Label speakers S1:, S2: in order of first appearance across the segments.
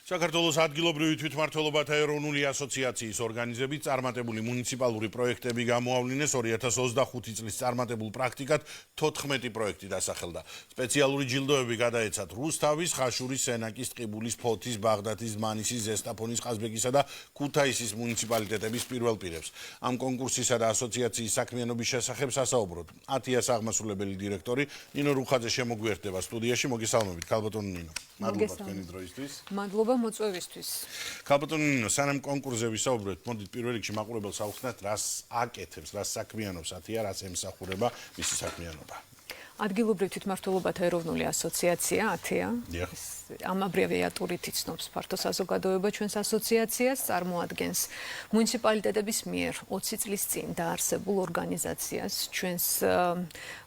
S1: საქართველოს ადგილობრივი თვითმმართველობათა ეროვნული ასოციაციის ორგანიზებით წარმატებული მუნიციპალური პროექტები გამოავლინეს 2025 წლის წარმატებულ პრაქტიკად 14 პროექტი დასახელდა. სპეციალური ჯილდოები გადაეცათ რუსთავის, ხაშურის, სენაკის, ტყიბულის, ფოთის, ბაღდათის, მანისის, ზესტაფონის, ყაზბეგისა და ქუთაისის მუნიციპალიტეტების პირველ პირებს. ამ კონკურსისა და ასოციაციის საქმიანობის შესახებ სასაუბროდ 10-ას აღმასრულებელი დირექტორი ნინო რუხაძე შემოგვიერთდება სტუდიაში. მოგესალმებით, ქალბატონო ნინო. მადლობა თქვენი დროისთვის.
S2: მადლობა მოწვევისთვის.
S1: ქალბატონო ნინო, სანამ კონკურსზე ვისაუბრეთ, მოდით პირველ რიგში მაყურებელს ავხსნათ, რას აკეთებს, რას საქმიანობს 10-ა, რას ემსახურება მისი საქმიანობა.
S2: ადგილობრივ თვითმმართველობათა ეროვნული ასოციაცია 10-ა. ამ აბრევიატურით იცნობს ფართო საზოგადოება ჩვენს ასოციაციას, წარმოადგენს მუნიციპალიტეტების მიერ 20 წლის წინ დაარსებულ ორგანიზაციას. ჩვენს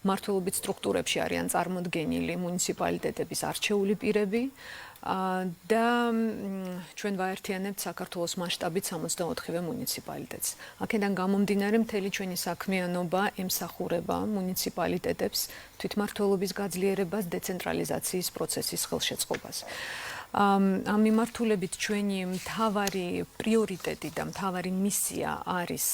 S2: მმართველობით სტრუქტურებში არიან წარმოდგენილი მუნიციპალიტეტების არჩეული პირები. და ჩვენ ვაერთიანებთ საქართველოს მასშტაბით 64-ვე მუნიციპალიტეტს. აქედან გამომდინარე მთელი ჩვენი საქმიანობა ემსახურება მუნიციპალიტეტებს თვითმმართველობის გაძლიერებას, დეცენტრალიზაციის პროცესის ხელშეწყობას. ამ მიმართულებით ჩვენი მთავარი პრიორიტეტი და მთავარი მისია არის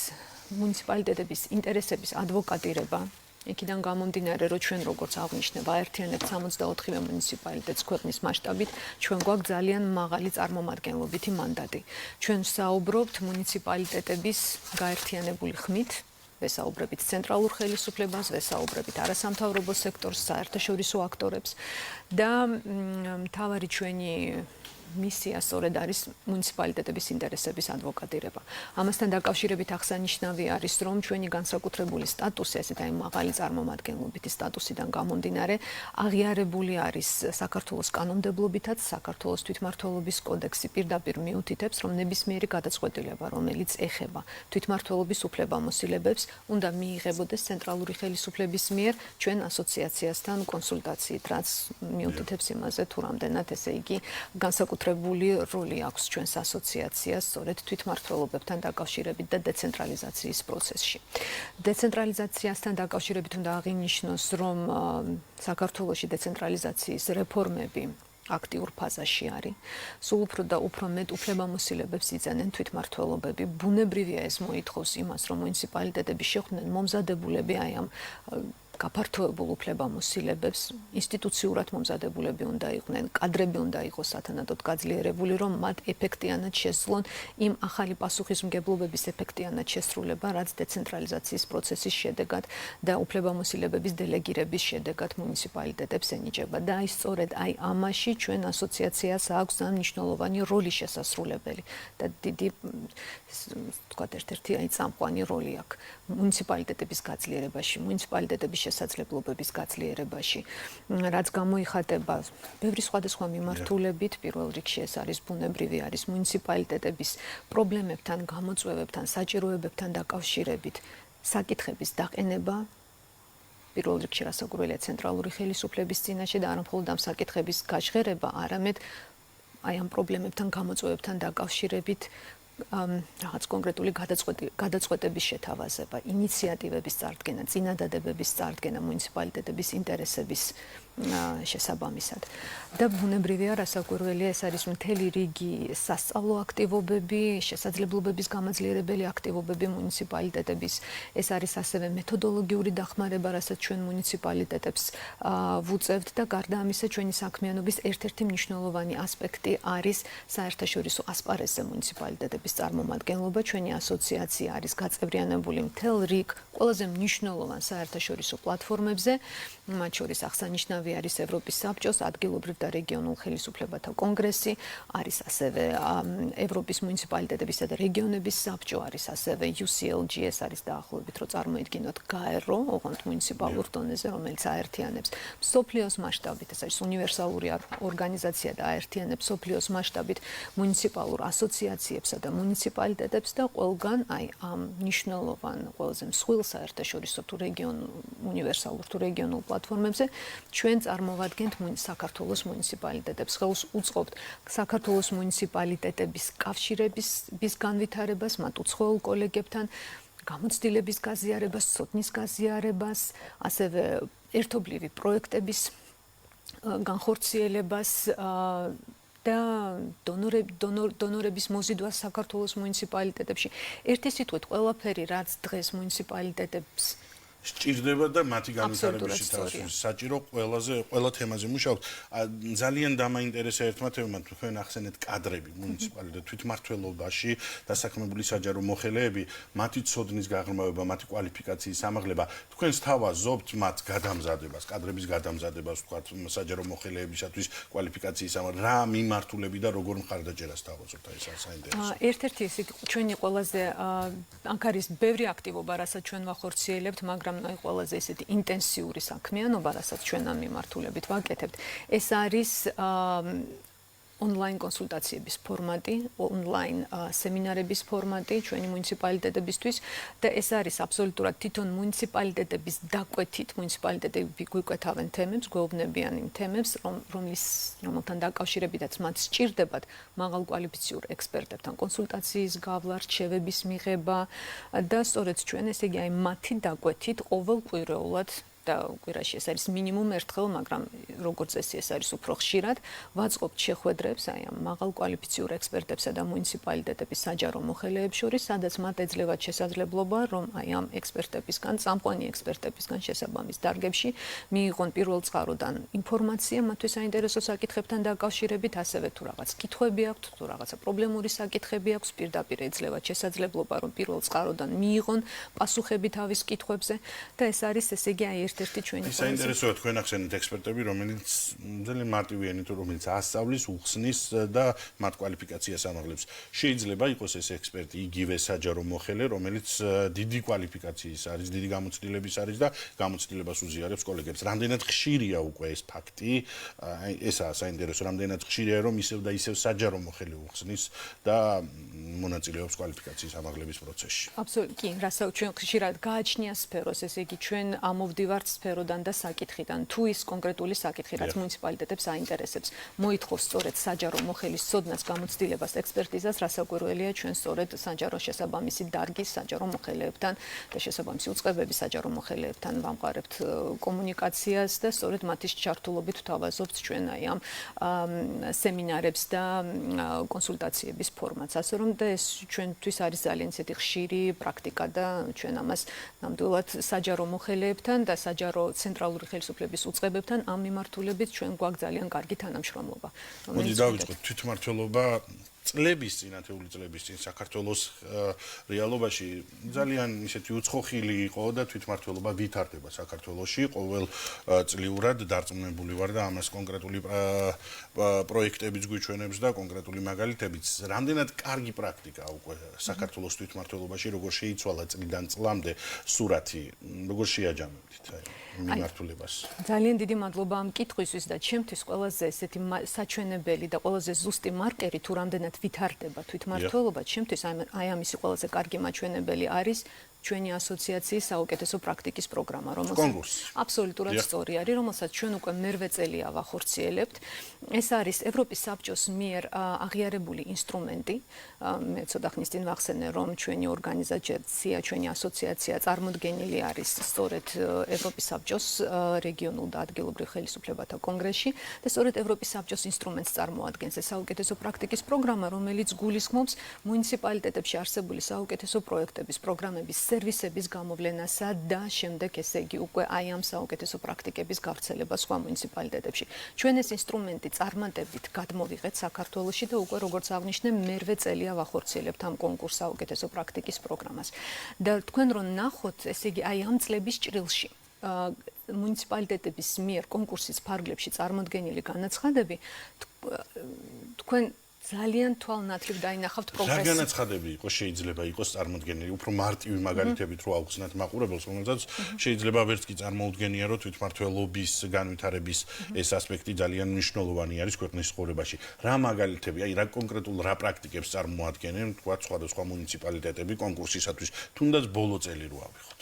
S2: მუნიციპალიტეტების ინტერესების ადვოკატირება. იქიდან გამომდინარე, რომ ჩვენ როგორც აღნიშნე ვაერთიანებთ 64-ვე მუნიციპალიტეტს ქვეყნის მასშტაბით, ჩვენ გვაქვს ძალიან მაღალი წარმომადგენლობითი მანდატი. ჩვენ ვსაუბრობთ მუნიციპალიტეტების გაერთიანებული ხმით, ვესაუბრებით ცენტრალურ ხელისუფლებას, ვესაუბრებით არასამთავრობო სექტორს, საერთაშორისო აქტორებს და მთავარი ჩვენი მისია სწორედ არის მუნიციპალიტეტების ინტერესების ადვოკატირება. ამასთან დაკავშირებით აღსანიშნავი არის, რომ ჩვენი განსაკუთრებული სტატუსი, ასეთ აი მაღალი წარმომადგენლობითი სტატუსიდან გამომდინარე, აღიარებული არის საქართველოს კანონმდებლობითაც, საქართველოს თვითმმართველობის კოდექსი პირდაპირ მიუთითებს, რომ ნებისმიერი გადაწყვეტილება, რომელიც ეხება თვითმმართველობის უფლებამოსილებებს, უნდა მიიღებოდეს ცენტრალური ხელისუფლების მიერ ჩვენ ასოციაციასთან კონსულტაციით, რაც მიუთითებს იმაზე, თუ რამდენად ესე იგი განსაკუთრებული როლი აქვს ჩვენს ასოციაციას სწორედ თვითმმართველობებთან დაკავშირებით და დეცენტრალიზაციის პროცესში. დეცენტრალიზაციასთან დაკავშირებით უნდა აღინიშნოს, რომ საქართველოში დეცენტრალიზაციის რეფორმები აქტიურ ფაზაში არის. სულ უფრო და უფრო მეტ უფლებამოსილებებს იძენენ თვითმმართველობები. ბუნებრივია ეს მოითხოვს იმას, რომ მუნიციპალიტეტები შეხვდნენ მომზადებულები აი ამ გაფართოებულ უფლებამოსილებებს, ინსტიტუციურად მომზადებულები უნდა იყვნენ, კადრები უნდა იყოს სათანადოდ გაძლიერებული, რომ მათ ეფექტიანად შესძლონ იმ ახალი პასუხისმგებლობების ეფექტიანად შესრულება, რაც დეცენტრალიზაციის პროცესის შედეგად და უფლებამოსილებების დელეგირების შედეგად მუნიციპალიტეტებს ენიჭება. და აი სწორედ აი ამაში ჩვენ ასოციაციას აქვს ძალიან მნიშვნელოვანი როლი შესასრულებელი და დიდი თქვათ ერთ-ერთი აი წამყვანი როლი აქვს მუნიციპალიტეტების გაძლიერებაში, მუნიციპალიტეტების შესაძლებლობების გაძლიერებაში, რაც გამოიხატება ბევრი სხვადასხვა მიმართულებით. პირველ რიგში ეს არის ბუნებრივი, არის მუნიციპალიტეტების პრობლემებთან, გამოწვევებთან, საჭიროებებთან დაკავშირებით საკითხების დაყენება. პირველ რიგში რასაკვირველია ცენტრალური ხელისუფლების წინაშე და არა მხოლოდ ამ საკითხების გაჟღერება, არამედ აი ამ პრობლემებთან, გამოწვევებთან დაკავშირებით რაღაც კონკრეტული გადაწყვეტების შეთავაზება, ინიციატივების წარდგენა, წინადადებების წარდგენა მუნიციპალიტეტების ინტერესების შესაბამისად. და ბუნებრივია, რასაკვირველია, ეს არის მთელი რიგი სასწავლო აქტივობები, შესაძლებლობების გამაძლიერებელი აქტივობები მუნიციპალიტეტების. ეს არის ასევე მეთოდოლოგიური დახმარება, რასაც ჩვენ მუნიციპალიტეტებს ვუწევთ და გარდა ამისა ჩვენი საქმიანობის ერთ-ერთი მნიშვნელოვანი ასპექტი არის საერთაშორისო ასპარეზზე მუნიციპალიტეტების წარმომადგენლობა. ჩვენი ასოციაცია არის გაწევრიანებული მთელ რიგ ყველაზე მნიშვნელოვან საერთაშორისო პლატფორმებზე, მათ შორის აღსანიშნავი არის ევროპის საბჭოს ადგილობრივ და რეგიონულ ხელისუფლებათა კონგრესი, არის ასევე ევროპის მუნიციპალიტეტებისა და რეგიონების საბჭო, არის ასევე UCLG, ეს არის დაახლოებით რომ წარმოიდგინოთ გაერო, ოღონდ მუნიციპალურ დონეზე, რომელიც აერთიანებს მსოფლიოს მასშტაბით, ეს არის უნივერსალური ორგანიზაცია და აერთიანებს მსოფლიოს მასშტაბით მუნიციპალურ ასოციაციებსა და მუნიციპალიტეტებს და ყველგან აი ამ მნიშვნელოვან ყველაზე მსხვილ საერთაშორისო თუ უნივერსალურ თუ რეგიონულ პლატფორმებზე ჩვენ წარმოვადგენთ საქართველოს მუნიციპალიტეტებს. ხელს უწყობთ საქართველოს მუნიციპალიტეტების კავშირების განვითარებას, მათ უცხოელ კოლეგებთან, გამოცდილების გაზიარებას, ცოდნის გაზიარებას, ასევე ერთობლივი პროექტების განხორციელებას და დონორების მოზიდვა საქართველოს მუნიციპალიტეტებში. ერთი სიტყვით, ყველაფერი რაც დღეს მუნიციპალიტეტებს
S1: სჭირდება და მათი განვითარებაში საჭირო ყველა თემაზე მუშაობთ. ძალიან დამაინტერესა ერთმა თემამ თქვენ ახსენეთ კადრები მუნიციპალიტეტ თვითმმართველობაში დასაქმებული საჯარო მოხელეები, მათი ცოდნის გაღრმავება, მათი კვალიფიკაციის ამაღლება. თქვენ სთავაზობთ მათ გადამზადებას, კადრების გადამზადებას, ვთქვათ, საჯარო მოხელეებისათვის კვალიფიკაციის ამაღლება, რა მიმართულები და როგორ მხარდაჭერას სთავაზობთ, ეს საინტერესოა.
S2: ერთ-ერთი ეს ჩვენი ყველაზე აქ არის ბევრი აქტივობა, რასაც ჩვენ ვახორციელებთ, მაგრამ ყველაზე ესეთი ინტენსიური საქმიანობა, რასაც ჩვენ ამ მიმართულებით ვაკეთებთ, ეს არის ონლაინ კონსულტაციების ფორმატი, ონლაინ სემინარების ფორმატი ჩვენი მუნიციპალიტეტებისთვის და ეს არის აბსოლუტურად თვითონ მუნიციპალიტეტების დაკვეთით, მუნიციპალიტეტები გვიკვეთავენ თემებს, გვეუბნებიან იმ თემებს, რომელთან დაკავშირებითაც მათ სჭირდებათ მაღალკვალიფიციურ ექსპერტებთან კონსულტაციის გავლა, რჩევების მიღება და სწორედ ჩვენ ესე იგი აი მათი დაკვეთით ყოველკვირეულად და კვირაში ეს არის მინიმუმ ერთხელ, მაგრამ როგორც წესი ეს არის უფრო ხშირად, ვაწყობთ შეხვედრებს აი ამ მაღალკვალიფიციურ ექსპერტებსა და მუნიციპალიტეტების საჯარო მოხელეებს შორის, სადაც მათ ეძლევათ შესაძლებლობა, რომ აი ამ ექსპერტებისგან, წამყვანი ექსპერტებისგან შესაბამის დარგებში მიიღონ პირველ წყაროდან ინფორმაცია მათთვის საინტერესო საკითხებთან დაკავშირებით, ასევე თუ რაღაც კითხვები აქვთ, თუ რაღაცა პრობლემური საკითხები აქვს, პირდაპირ ეძლევათ შესაძლებლობა, რომ პირველ წყაროდან მიიღონ პასუხები თავის კითხვებზე და ეს არის ესე იგი აი ერთ-ერთი ჩვენი
S1: საინტერესოა თქვენ ახსენეთ ექსპერტები, რომელიც ძალიან მარტივიანი თუ რომელიც ასწავლის, უხსნის და მათ კვალიფიკაციას ამაღლებს. შეიძლება იყოს ეს ექსპერტი იგივე საჯარო მოხელე, რომელიც დიდი კვალიფიკაციის არის, დიდი გამოცდილების არის და გამოცდილებას უზიარებს კოლეგებს. რამდენად ხშირია უკვე ეს ფაქტი? აი ესაა საინტერესო, რამდენად ხშირია, რომ ისევ და ისევ საჯარო მოხელე უხსნის და მონაწილეობს კვალიფიკაციის ამაღლების პროცესში.
S2: აბსოლუტურად კი, რასაც ჩვენ ხშირად გააჩნია სფეროს, ესე იგი ჩვენ ამოვდივართ სფეროდან და საკითხიდან, თუ ის კონკრეტული საკითხი, რაც მუნიციპალიტეტებს აინტერესებს, მოითხოვს სწორედ საჯარო მოხელის ცოდნას, გამოცდილებას, ექსპერტიზას, რასაკვირველია ჩვენ სწორედ საჯარო შესაბამისი დარგის საჯარო მოხელეებთან და შესაბამისი უწყებების საჯარო მოხელეებთან ვამყარებთ კომუნიკაციას და სწორედ მათი ჩართულობით ვთავაზობთ ჩვენ აი ამ სემინარებს და კონსულტაციების ფორმატს, ასე რომ და ეს ჩვენთვის არის ძალიან ისეთი ხშირი პრაქტიკა და ჩვენ ამას ნამდვილად საჯარო მოხელეებთან და საჯარო ცენტრალური ხელისუფლების უწყებებთან ამ მიმართულებით ჩვენ გვაქვს ძალიან კარგი თანამშრომლობა.
S1: მოდი დავიწყოთ თვითმმართველობა წლების წინ, ათეული წლების წინ საქართველოს რეალობაში ძალიან ისეთი უცხოხილი იყო და თვითმმართველობა ვითარდება საქართველოში ყოველწლიურად დარწმუნებული ვარ და ამას კონკრეტული პროექტებიც გვიჩვენებს და კონკრეტული მაგალითებიც. რამდენად კარგი პრაქტიკაა უკვე საქართველოს თვითმმართველობაში, როგორ შეიცვალა წლიდან წლამდე სურათი, როგორ შეაჯამებდით მიმართულებას.
S2: ძალიან დიდი მადლობა ამ კითხვისთვის და ჩემთვის ყველაზე ესეთი საჩვენებელი და ყველაზე ზუსტი მარკერი თუ რამდენად ვითარდება თვითმმართველობა, ჩემთვის აი ამისი ყველაზე კარგი მაჩვენებელი არის ჩვენი ასოციაციის საუკეთესო პრაქტიკის პროგრამა,
S1: კონკურსი.
S2: აბსოლუტურად სწორი არის, რომელსაც ჩვენ უკვე მერვე წელია ვახორციელებთ. ეს არის ევროპის საბჭოს მიერ აღიარებული ინსტრუმენტი. მე ცოტა ხნის წინ ვახსენე, რომ ჩვენი ორგანიზაცია, ჩვენი ასოციაცია წარმოდგენილი არის სწორედ ევროპის საბჭოს რეგიონულ და ადგილობრივ ხელისუფლებათა კონგრესში და სწორედ ევროპის საბჭოს ინსტრუმენტს წარმოადგენს ეს საუკეთესო პრაქტიკის პროგრამა, რომელიც გულისხმობს მუნიციპალიტეტებში არსებული საუკეთესო პროექტების, პროგრამების, სერვისების გამოვლენასა და შემდეგ ესე იგი უკვე აი ამ საუკეთესო პრაქტიკების გავრცელებას სხვა მუნიციპალიტეტებში. ჩვენ ეს ინსტრუმენტი წარმატებით გადმოვიღეთ საქართველოში და უკვე როგორც აღნიშნე, მერვე წელია ვახორციელებთ ამ კონკურს საუკეთესო პრაქტიკის პროგრამას. და თქვენ რომ ნახოთ, ესე იგი აი ამ წლების ჭრილში მუნიციპალიტეტების მიერ კონკურსის ფარგლებში წარმოდგენილი განაცხადები თქვენ ძალიან თვალნათლივ დაინახავთ პროგრესს.
S1: რა განაცხადები იყო შეიძლება იყოს წარმოდგენილი, უფრო მარტივი მაგალითებით რო ავხსნათ მაყურებელს, რომელსაც შეიძლება ვერც კი წარმოუდგენია, რომ თვითმმართველობის განვითარების ეს ასპექტი ძალიან მნიშვნელოვანი არის ქვეყნის ცხოვრებაში. რა მაგალითები, აი რა კონკრეტულ რა პრაქტიკებს წარმოადგენენ, თქვა სხვადასხვა მუნიციპალიტეტები კონკურსისათვის, თუნდაც ბოლო წელი რო ავიღოთ.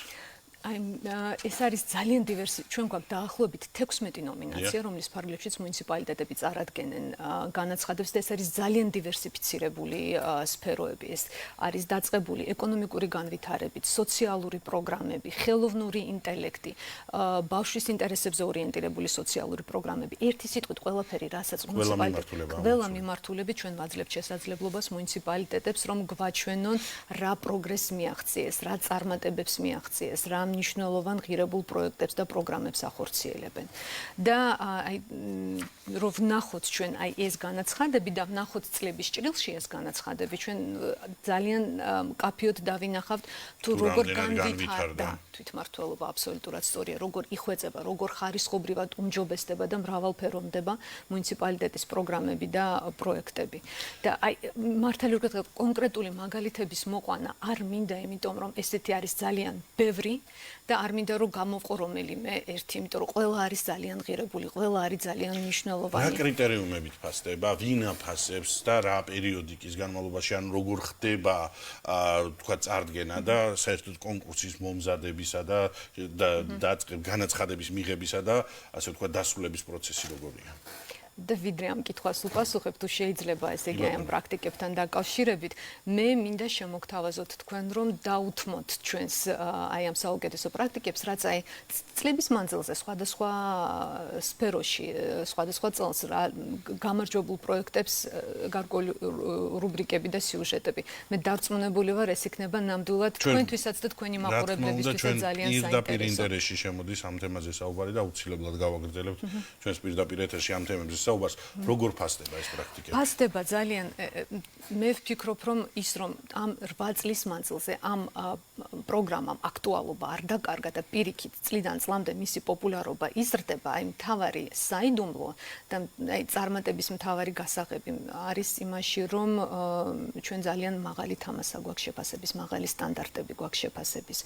S2: ეს არის ძალიან ჩვენ გვაქვს დაახლოებით 16 ნომინაცია, რომლის ფარგლებშიც მუნიციპალიტეტები წარადგენენ განაცხადებს და ეს არის ძალიან დივერსიფიცირებული სფეროები. ეს არის დაწყებული ეკონომიკური განვითარებით, სოციალური პროგრამები, ხელოვნური ინტელექტი, ბავშვის ინტერესებზე ორიენტირებული სოციალური პროგრამები. ერთი სიტყვით ყველაფერი, რასაც ყველა მიმართულებით ჩვენ ვაძლევთ შესაძლებლობას მუნიციპალიტეტებს, რომ გვაჩვენონ რა პროგრესს მიაღწიეს, რა წარმატებებს მიაღწიეს, რა მნიშვნელოვან ღირებულ პროექტებს და პროგრამებს ახორციელებენ. და რომ ვნახოთ ჩვენ ეს განაცხადები და ვნახოთ წლების ჭრილში ეს განაცხადები, ჩვენ ძალიან კაფეოდ დავინახავთ თუ როგორ განვითარდა თვითმმართველობა, აბსოლუტურად სწორია, როგორ იხვეწება, როგორ ხარისხობრივად უმჯობესდება და მრავალფეროვდება მუნიციპალიტეტის პროგრამები და პროექტები. და მართალი რომ კონკრეტული მაგალითების მოყვანა არ მინდა, იმიტომ რომ ესეთი არის ძალიან ბევრი და არ მინდა რომ გამოვყო რომელიმე ერთი, იმიტომ რომ ყველა არის ძალიან ღირებული, ყველა არის ძალიან მნიშვნელოვანი.
S1: რა კრიტერიუმებით ფასდება, ვინ აფასებს და რა პერიოდიკის განმავლობაში, ანუ როგორ ხდება თქვა წარდგენა და საერთოდ კონკურსის მომზადებისა და განაცხადების მიღებისა და ასე ვთქვა დასრულების პროცესი როგორია?
S2: და ვიდრე ამ კითხვას უპასუხებ, თუ შეიძლება ესე იგი ამ პრაქტიკებთან დაკავშირებით, მე მინდა შემოგთავაზოთ თქვენ, რომ დაუთმოთ ჩვენს ამ საუკეთესო პრაქტიკებს, რაც წლების მანძილზე სხვადასხვა სფეროში, სხვადასხვა წელს გამარჯვებულ პროექტებს გარკვეული რუბრიკები და სიუჟეტები. მე დარწმუნებული ვარ, ეს იქნება ნამდვილად თქვენთვისაც და თქვენი მაყურებლებისთვისაც ძალიან საინტერესო.
S1: პირდაპირ ინტერესში შემოდის ამ თემაზე საუბარი და აუცილებლად გავაგრძელებთ ჩვენს პირდაპირ ეთერში ამ თემებზე საუბარს. როგორ ფასდება ეს პრაქტიკა?
S2: ფასდება ძალიან. მე ვფიქრობ, რომ ის რომ ამ 8 წლის მანძილზე ამ პროგრამამ აქტუალობა არ დაკარგა და პირიქით წლიდან წლამდე მისი პოპულარობა იზრდება, მთავარი საიდუმლო და წარმატების მთავარი გასაღები არის იმაში, რომ ჩვენ ძალიან მაღალი თამასა გვაქვს შეფასების, მაღალი სტანდარტები გვაქვს შეფასების.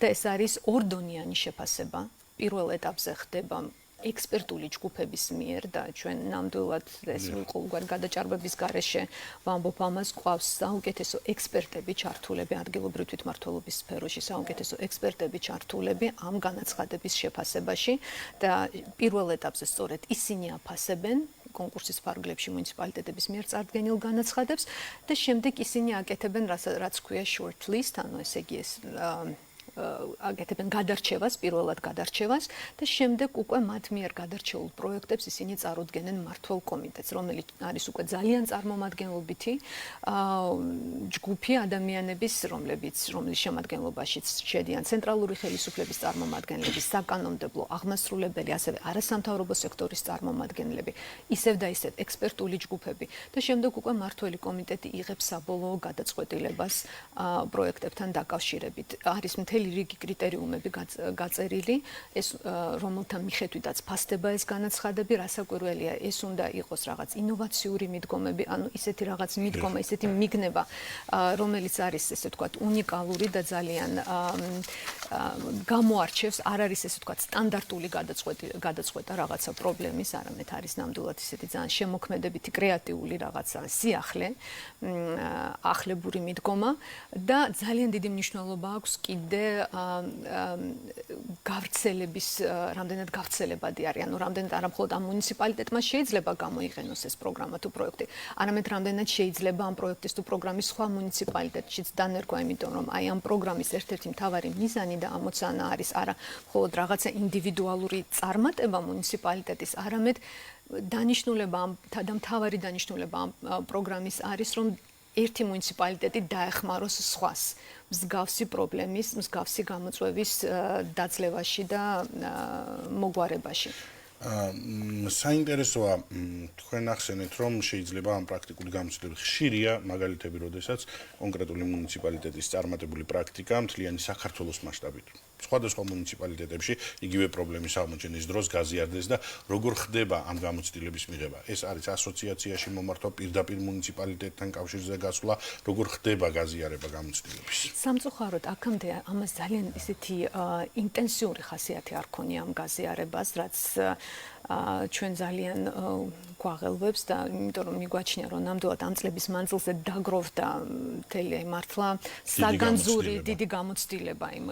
S2: და ეს არის ორდონიანი შეფასება. პირველ ეტაპზე ხდება ექსპერტული ჯგუფების მიერ და ჩვენ ნამდვილად ეს ყოველგვარი გადაჭარბების გარეშე ვამბობ ამას, ყავს საუკეთესო ექსპერტები ჩართულები ადგილობრივი თვითმმართველობის სფეროში, საუკეთესო ექსპერტები ჩართულები ამ განაცხადების შეფასებაში და პირველ ეტაპზე სწორედ ისინი აფასებენ კონკურსის ფარგლებში მუნიციპალიტეტების მიერ წარდგენილ განაცხადებს და შემდეგ ისინი აკეთებენ რაც ქვია short list, ანუ ესე იგი ეს აკეთებენ გადარჩევას, პირველად გადარჩევას და შემდეგ უკვე მათ მიერ გადარჩეულ პროექტებს ისინი წარუდგენენ მმართველ კომიტეტს, რომელიც არის უკვე ძალიან წარმომადგენლობითი ჯგუფი ადამიანების, რომლის შემადგენლობაშიც შედიან ცენტრალური ხელისუფლების წარმომადგენლები, საკანონმდებლო, აღმასრულებელი, ასევე არასამთავრობო სექტორის წარმომადგენლები, ისევ და ისევ ექსპერტული ჯგუფები და შემდეგ უკვე მმართველი კომიტეტი იღებს საბოლოო გადაწყვეტილებას პროექტებთან დაკავშირებით. არის მთელი რიგი კრიტერიუმები გაწერილი, ეს რომელთა მიხედვითაც ფასდება ეს განაცხადები, რასაკვირველია, ეს უნდა იყოს რაღაც ინოვაციური მიდგომები, ანუ ისეთი რაღაც მიდგომა, ისეთი მიგნება, რომელიც არის ესე ვთქვათ უნიკალური და ძალიან გამოარჩევს, არ არის ესე ვთქვათ სტანდარტული გადაწყვეტა რაღაცა პრობლემის, არამედ არის ნამდვილად ისეთი ძალიან შემოქმედებითი, კრეატიული რაღაცა სიახლე, ახლებური მიდგომა და ძალიან დიდი მნიშვნელობა აქვს კიდე გავრცელების, რამდენად გავრცელებადი არის, ანუ რამდენად არა მხოლოდ ამ მუნიციპალიტეტმა შეიძლება გამოიყენოს ეს პროგრამა თუ პროექტი, არამედ რამდენად შეიძლება ამ პროექტის თუ პროგრამის სხვა მუნიციპალიტეტშიც დანერგვა, იმიტომ რომ აი ამ პროგრამის ერთ-ერთი მთავარი მიზანი და ამოცანა არის არა მხოლოდ რაღაცა ინდივიდუალური წარმატება მუნიციპალიტეტის, არამედ დანიშნულება და მთავარი დანიშნულება ამ პროგრამის არის, რომ ერთი მუნიციპალიტეტი დაეხმაროს სხვას მსგავსი პრობლემის, მსგავსი გამოწვევის დაძლევაში და მოგვარებაში.
S1: საინტერესოა თქვენ ახსენეთ, რომ შეიძლება ამ პრაქტიკული გამოცდილება ხშირია მაგალითები, როდესაც კონკრეტული მუნიციპალიტეტის წარმატებული პრაქტიკა მთლიანი საქართველოს მასშტაბით სხვადასხვა მუნიციპალიტეტებში იგივე პრობლემის აღმოჩენის დროს გაზიარდეს და როგორ ხდება ამ გამოცდილების მიღება. ეს არის ასოციაციაში მომართვა, პირდაპირ მუნიციპალიტეტთან კავშირზე გასვლა, როგორ ხდება გაზიარება გამოცდილების.
S2: სამწუხაროდ აქამდე ამას ძალიან ისეთი ინტენსიური ხასიათი არ ქონია ამ გაზიარებას, რაც ჩვენ ძალიან გვაღელვებს და იმიტომ რომ მიგვაჩნია რომ ნამდვილად ამ წლების მანძილზე დაგროვდა მთელი მართლა საგანძური დიდი გამოცდილება იმ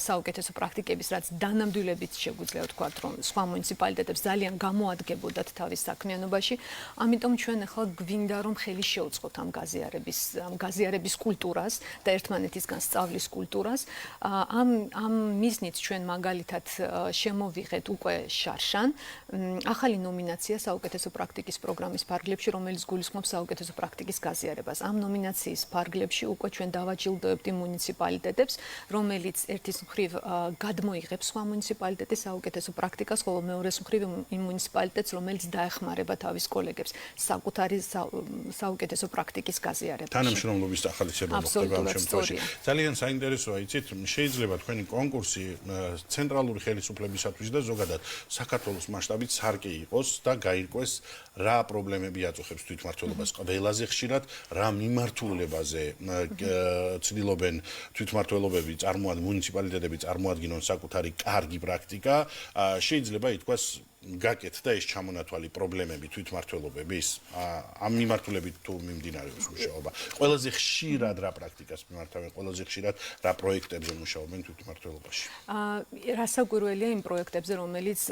S2: საუკეთესო პრაქტიკების, რაც დანამდვილებით შეგვიძლია ვთქვათ, რომ სხვა მუნიციპალიტეტებს ძალიან გამოადგებოდათ თავის საქმიანობაში. ამიტომ ჩვენ ახლა გვინდა რომ ხელი შეუწყოთ ამ გაზიარების კულტურას და ერთმანეთისგან სწავლის კულტურას. ამ მიზნით ჩვენ მაგალითად შემოვიღეთ უკვე შარშან ახალი ნომინაცია საუკეთესო პრაქტიკის პროგრამის ფარგლებში, რომელიც გულისხმობს საუკეთესო პრაქტიკის გაზიარებას. ამ ნომინაციის ფარგლებში უკვე ჩვენ დავაჯილდოებთ იმ მუნიციპალიტეტებს, რომელიც ერთის მხრივ გადმოიღებს სხვა მუნიციპალიტეტის საუკეთესო პრაქტიკას, ხოლო მეორეს მხრივ იმ მუნიციპალიტეტს, რომელიც დაეხმარება თავის კოლეგებს საკუთარი საუკეთესო პრაქტიკის გაზიარებაში.
S1: თანამშრომლობის ახალისება მოხდება ამ შემთხვევაში. ძალიან საინტერესოა, იცით, შეიძლება თქვენი კონკურსი ცენტრალური ხელისუფლებისათვის და ზოგადად საქართველოს მასშტაბით სარკე იყოს და გაირკვეს რა პრობლემები აწუხებს თვითმმართველობას ყველაზე ხშირად, რა მიმართულებაზე ცდილობენ თვითმმართველობები მუნიციპალიტეტები წარმოადგინონ საკუთარი კარგი პრაქტიკა, შეიძლება ითქვას გაკეთდა ეს ჩამონათვალი პრობლემები თვითმმართველობების ამ მიმართულებით თუ მიმდინარეობს მუშაობა. ყველაზე ხშირად რა პრაქტიკას მიმართავენ, ყველაზე ხშირად რა პროექტებზე მუშაობენ თვითმმართველობაში?
S2: რასაკვირველია იმ პროექტებზე,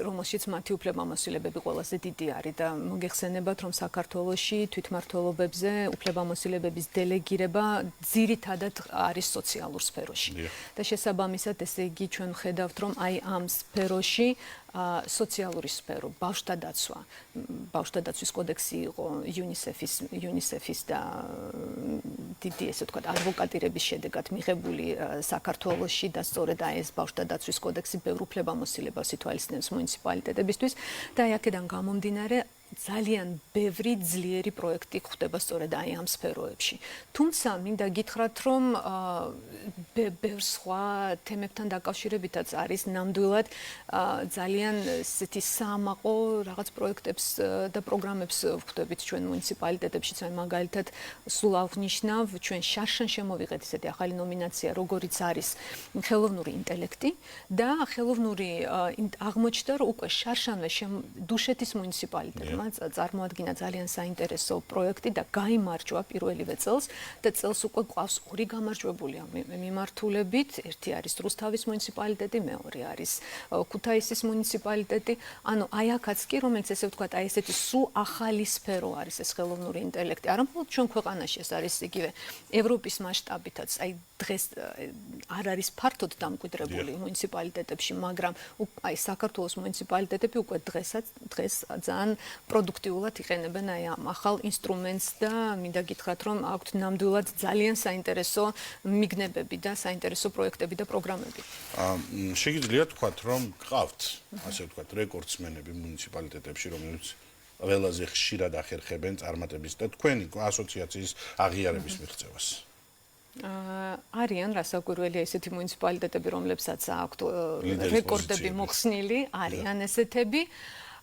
S2: რომელშიც მათი უფლებამოსილებები ყველაზე დიდი არის და მოგეხსენებათ, რომ საქართველოში თვითმმართველობებზე უფლებამოსილებების დელეგირება ძირითადად არის სოციალურ სფეროში. და შესაბამისად, ესე იგი ჩვენ ვხედავთ, რომ აი ამ სფეროში სოციალური სფერო, ბავშვთა დაცვა, ბავშვთა დაცვის კოდექსი იყო იუნისეფის და დიდი ესე ვთქვათ ადვოკატირების შედეგად მიღებული საქართველოში და სწორედ ეს ბავშვთა დაცვის კოდექსი ბევრ უფლებამოსილებას ითვალისწინებს მუნიციპალიტეტებისთვის და აი აქედან გამომდინარე ძალიან ბევრი ძლიერი პროექტი ხდება სწორედ აი ამ სფეროებში. თუმცა მინდა გითხრათ, რომ ბევრ სხვა თემებთან დაკავშირებითაც არის ნამდვილად ძალიან ესეთი საამაყო რაღაც პროექტებს და პროგრამებს ვხვდებით ჩვენ მუნიციპალიტეტებში. მაგალითად, სულ აღნიშნავ, ჩვენ შარშან შემოვიღეთ ესეთი ახალი ნომინაცია, როგორიც არის ხელოვნური ინტელექტი და ხელოვნური აღმოჩნდა, რომ უკვე შარშანვე დუშეთის მუნიციპალიტეტმა წარმოადგინა ძალიან საინტერესო პროექტი და გაიმარჯვა პირველივე წელს და წელს უკვე გვყავს ორი გამარჯვებული მიმართულებით. ერთი არის რუსთავის მუნიციპალიტეტი, მეორე არის ქუთაისის მუნიციპალიტეტი. ანუ აი აქაც კი, რომელიც ესე ვთქვათ, აი ესეთი სულ ახალი სფერო არის ეს ხელოვნური ინტელექტი. არა მხოლოდ ჩვენ ქვეყანაში, ეს არის იგივე ევროპის მასშტაბითაც. აი დღეს არ არის ფართოდ დამკვიდრებული მუნიციპალიტეტებში, მაგრამ აი საქართველოს მუნიციპალიტეტები უკვე დღეს ძალიან პროდუქტიულად იყენებენ აი ამ ახალ ინსტრუმენტს და მინდა გითხრათ, რომ აქვთ ნამდვილად ძალიან საინტერესო მიგნებები და საინტერესო პროექტები და პროგრამები.
S1: შეგიძლიათ თქვათ, რომ გყავთ, ასე ვთქვათ, რეკორდსმენები მუნიციპალიტეტებში, რომელიც ყველაზე ხშირად ახერხებენ წარმატების და თქვენი ასოციაციის აღიარების მიღწევას?
S2: არიან რასაკვირველია ესეთი მუნიციპალიტეტები, რომლებსაც აქვთ რეკორდები მოხსნილი, არიან ესეთები.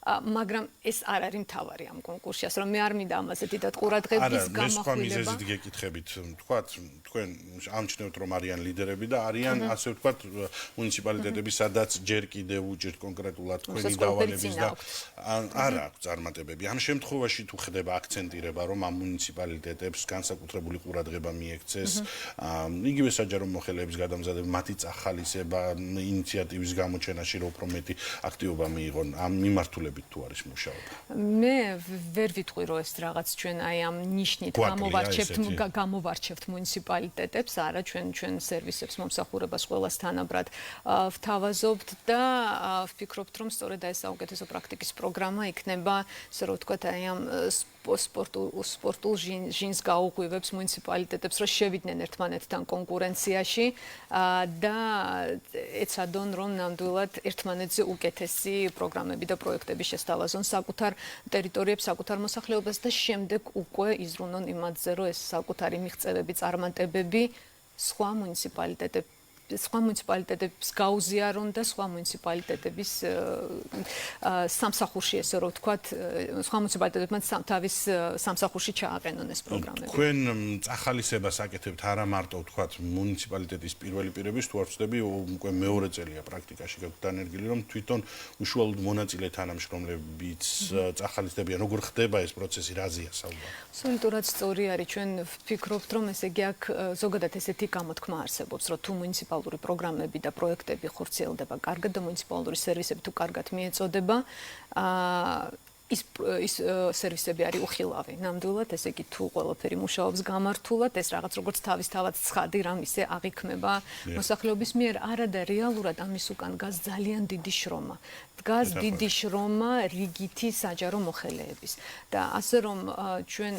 S2: მაგრამ ეს არ არის მთავარი ამ კონკურსში, რომ მე არ მინდა ამაზე დიდად ყურადღების გამახვილება. არა, მე სხვა მიზეზით გეკითხებით, თქვათ, თქვენ ამჩნევთ, რომ არიან ლიდერები და არიან, ასე ვთქვათ, მუნიციპალიტეტები, სადაც ჯერ კიდევ უჭირთ კონკრეტულად თქვენი დავალების და არა აქვს წარმატებები. ამ შემთხვევაში თუ ხდება აქცენტირება, რომ ამ მუნიციპალიტეტებს განსაკუთრებული ყურადღება მიექცეს, იგივე საჯარო მოხელეების გადამზადება, მათი წახალისება, ინიციატივის გამოჩენაში რო უფრო მეტი აქტივობა მიიღონ ამ მიმართულებით თუ არის მუშაობა. მე ვერ ვიტყვი, რომ ეს რაღაც ჩვენ აი ამ ნიშნით გამოვარჩევთ მუნიციპალიტეტებს, არა ჩვენ სერვისებს მომსახურებას ყველას თანაბრად ვთავაზობთ და ვფიქრობთ, რომ სწორედ ეს საუკეთესო პრაქტიკის პროგრამა იქნება, ასე რომ ვთქვათ, აი ამ სპორტულ ჟინს გაუღვივებს მუნიციპალიტეტებს, რომ შევიდნენ ერთმანეთთან კონკურენციაში და ეცადონ, რომ ნამდვილად ერთმანეთზე უკეთესი პროგრამები და პროექტები შესთავაზონ საკუთარ ტერიტორიებს, საკუთარ მოსახლეობას და შემდეგ უკვე იზრუნონ იმათზე, რომ ეს საკუთარი მიღწევები, წარმატებები სხვა მუნიციპალიტეტებთან სხვა მუნიციპალიტეტების გაუზიარონ და სხვა მუნიციპალიტეტების სამსახურში ესე რომ ვთქვათ, სხვა მუნიციპალიტეტებმა თავის სამსახურში ჩააყენონ ეს პროგრამები.
S1: თქვენ წახალისებას აკეთებთ არა მარტო ვთქვათ მუნიციპალიტეტის პირველი პირების თუ არ ვწდები უკვე მეორე წელია პრაქტიკაში გაქვთ დანერგილი რომ თვითონ უშუალოდ მონაწილე თანამშრომლებიც წახალისდებიან როგორ ხდება ეს პროცესი რაზეა საუბარი?
S2: Absolutურად სწორი არის ჩვენ ვფიქრობთ რომ ესე იგი აქ ზოგადად ესეთი გამოთქმა არსებობს რომ თუ მუნიციპალური პროგრამები და პროექტები ხორციელდება კარგად და მუნიციპალური სერვისები თუ კარგად მიეწოდება ის სერვისები არის უხილავი. ნამდვილად, ესე იგი თუ ყველაფერი მუშაობს გამართულად, ეს რაღაც როგორც თავისთავად ცხადი რამ ისე აღიქმება მოსახლეობის მიერ, არადა რეალურად ამის უკან დგას ძალიან დიდი შრომა. დგას დიდი შრომა რიგითი საჯარო მოხელეების. და ასე რომ ჩვენ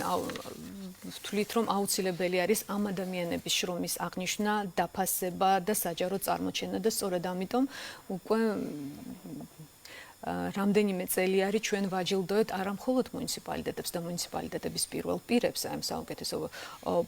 S2: ვთვლით რომ აუცილებელი არის ამ ადამიანების შრომის აღნიშვნა, დაფასება და საჯარო წარმოჩენა და სწორედ ამიტომ უკვე რამდენიმე წელი არის ჩვენ ვაჯილდოებთ არა მხოლოდ მუნიციპალიტეტებს და მუნიციპალიტეტების პირველ პირებს ამ საუკეთესო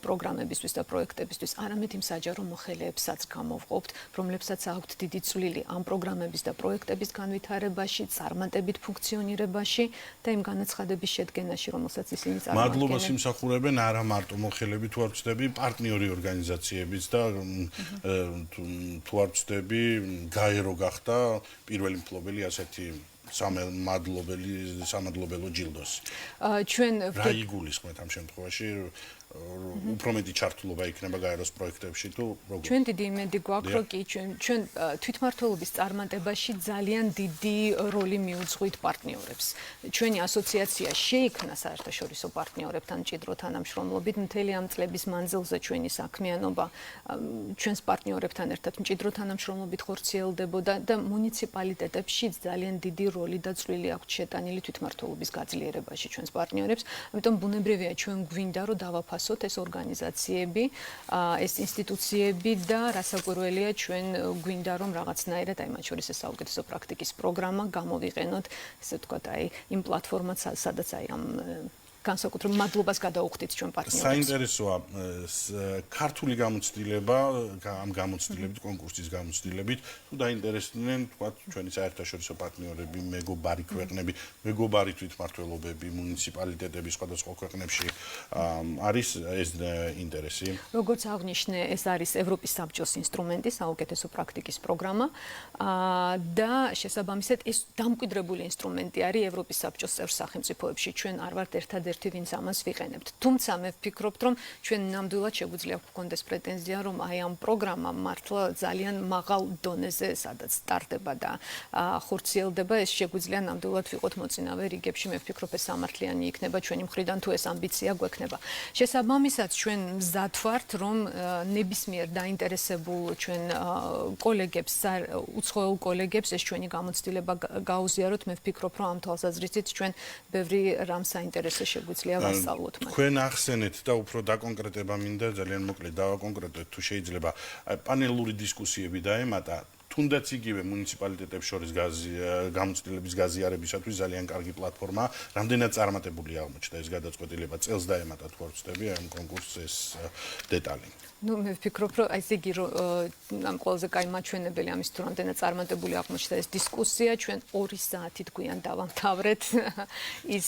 S2: პროგრამებისთვის და პროექტებისთვის, არამედ იმ საჯარო მოხელეებსაც გამოვყოფთ, რომლებსაც აქვთ დიდი წვლილი ამ პროგრამების და პროექტების განვითარებაში, წარმატებით ფუნქციონირებაში და იმ განაცხადების შედგენაში, რომელსაც ისინი წარმოადგენენ.
S1: მადლობას იმსახურებენ არა მარტო მოხელეები, თუ არ ვწდები, პარტნიორი ორგანიზაციებიც და თუ არ ვწდები, გაერო გახდა პირველი მფლობელი ასეთი სამადლობელო ჯილდოს.
S2: ჩვენ
S1: რა იგულისხმეთ ამ შემთხვევაში უფრო მეტი ჩართულობა იქნება გაეროს პროექტებში თუ როგორ?
S2: ჩვენ დიდი იმედი გვაქვს, რომ კი ჩვენ თვითმმართველობის წარმატებაში ძალიან დიდი როლი მიუძღვით პარტნიორებს. ჩვენი ასოციაცია შეიქმნა საერთაშორისო პარტნიორებთან მჭიდრო თანამშრომლობით. მთელი ამ წლების მანძილზე ჩვენი საქმიანობა ჩვენს პარტნიორებთან ერთად მჭიდრო თანამშრომლობით ხორციელდებოდა და მუნიციპალიტეტებშიც ძალიან დიდი როლი და წვლილი აქვს შეტანილი თვითმმართველობის გაძლიერებაში ჩვენს პარტნიორებს. ამიტომ ბუნებრივია ჩვენ გვინდა რომ დავაფასოთ ეს ორგანიზაციები, ეს ინსტიტუციები და რასაკვირველია ჩვენ გვინდა რომ რაღაცნაირად აი მათ შორის ეს საუკეთესო პრაქტიკის პროგრამა გამოვიყენოთ, ესე ვთქვათ, აი იმ პლატფორმად, სადაც აი ამ განსაკუთრებულ მადლობას გადაუხდით ჩვენ პარტნიორებს.
S1: საინტერესოა ქართული გამოცდილება, ამ გამოცდილებით, კონკურსის გამოცდილებით, თუ დაინტერესდნენ, თქვათ, ჩვენი საერთაშორისო პარტნიორები, მეგობარი ქვეყნები, მეგობარი თვითმმართველობები, მუნიციპალიტეტები სხვადასხვა ქვეყნებში არის ეს ინტერესი?
S2: როგორც აღნიშნე, ეს არის ევროპის საბჭოს ინსტრუმენტი, საუკეთესო პრაქტიკის პროგრამა და შესაბამისად ეს დამკვიდრებული ინსტრუმენტი არის ევროპის საბჭოს წევრ სახელმწიფოებში. ჩვენ არ ვართ ერთადერთი ვინც ამას ვიყენებთ. თუმცა მე ვფიქრობ, რომ ჩვენ ნამდვილად შეგვიძლია გვქონდეს პრეტენზია, რომ აი ამ პროგრამამ მართლა ძალიან მაღალ დონეზე, სადაც სტარტდება და ხორციელდება, ეს შეგვიძლია ნამდვილად ვიყოთ მოწინავე რიგებში. მე ვფიქრობ, ეს სამართლიანი იქნება ჩვენი მხრიდან, თუ ეს ამბიცია გვექნება. შესაბამისად, ჩვენ მზად ვართ, რომ ნებისმიერ დაინტერესებულ ჩვენ კოლეგებს, უცხოელ კოლეგებს ეს ჩვენი გამოცდილება გაუზიაროთ. მე ვფიქრობ, რომ ამ თვალსაზრისით ჩვენ ბევრი რამ საინტერესო შეგვიძლია ვასწავლოთ მათ.
S1: თქვენ ახსენეთ და უფრო დაკონკრეტება მინდა, ძალიან მოკლედ დავაკონკრეტოთ, თუ შეიძლება, პანელური დისკუსიები დაემატა. თუნდაც იგივე მუნიციპალიტეტებს შორის გამოცდილების გაზიარებისათვის ძალიან კარგი პლატფორმა, რამდენად წარმატებული აღმოჩნდა ეს გადაწყვეტილება, წელს დაემატა თუ არ ვწდები ამ კონკურსს ეს დეტალი.
S2: Ну, მე ვფიქრობ, რომ აი ესე იგი ამ ყველაზე კაი მაჩვენებელი ამის თუ რამდენად წარმატებული აღმოჩნდა ეს დისკუსია, ჩვენ 2 საათით გვიან დავამთავრეთ ის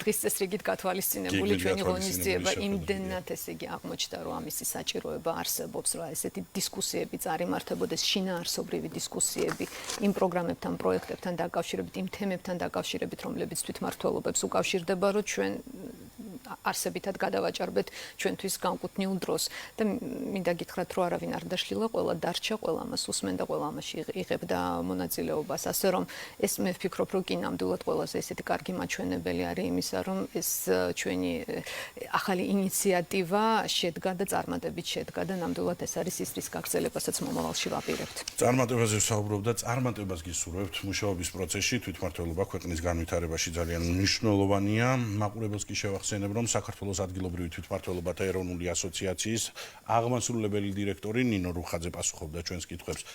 S2: დღის წესრიგით გათვალისწინებული ჩვენი ღონისძიება, იმდენად ესე იგი აღმოჩნდა, რომ ამისი საჭიროება არსებობს, რომ ესეთი დისკუსიები წარიმართებოდეს, შინაარსობრივი დისკუსიები იმ პროგრამებთან, პროექტებთან დაკავშირებით, იმ თემებთან დაკავშირებით, რომლებიც თვითმმართველობებს უკავშირდება, რომ ჩვენ არსებითად გადავაჭარბეთ ჩვენთვის განკუთვნილ დროს და მინდა გითხრათ, რომ არავინ არ დაშლილა, ყველა დარჩა, ყველა ამას უსმენდა, ყველა ამაში იღებდა მონაწილეობას, ასე რომ ეს მე ვფიქრობ, რომ კი ნამდვილად ყველაზე ესეთი კარგი მაჩვენებელი არის იმისა, რომ ეს ჩვენი ახალი ინიციატივა შედგა და წარმატებით შედგა და ნამდვილად ეს არის ის რის გაგრძელებასაც მომავალში ვაპირებთ.
S1: წარმატებაზე ვსაუბრობ და წარმატებას გისურვებთ მუშაობის პროცესში, თვითმმართველობა ქვეყნის განვითარებაში ძალიან მნიშვნელოვანია. მაყურებელს კი შევახსენებ, რომ საქართველოს ადგილობრივი თვითმმართველობათა ეროვნული ასოციაციის აღმასრულებელი დირექტორი ნინო რუხაძე პასუხობდა ჩვენს კითხვებს.